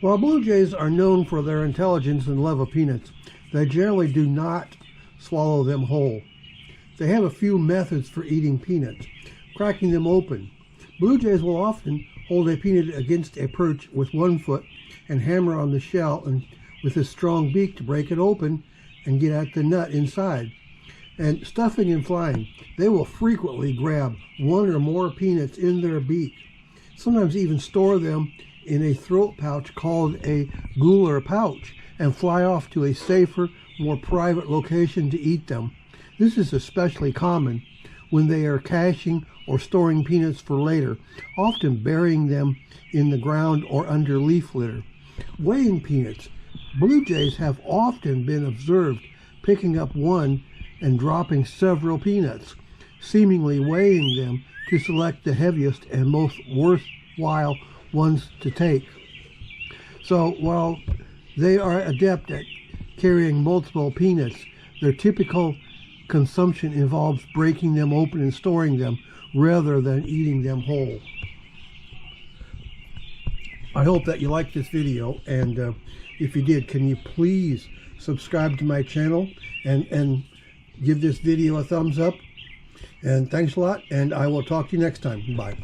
While blue jays are known for their intelligence and love of peanuts, they generally do not swallow them whole. They have a few methods for eating peanuts. Cracking them open. Blue jays will often hold a peanut against a perch with one foot and hammer on the shell and with a strong beak to break it open and get at the nut inside. And stuffing and flying, they will frequently grab one or more peanuts in their beak, sometimes even store them in a throat pouch called a gular pouch, and fly off to a safer, more private location to eat them. This is especially common when they are caching or storing peanuts for later, often burying them in the ground or under leaf litter. Weighing peanuts. Blue jays have often been observed picking up one and dropping several peanuts, seemingly weighing them to select the heaviest and most worthwhile ones to take. So while they are adept at carrying multiple peanuts, their typical consumption involves breaking them open and storing them rather than eating them whole. I hope that you liked this video, and if you did, can you please subscribe to my channel and give this video a thumbs up? And thanks a lot, and I will talk to you next time. Bye.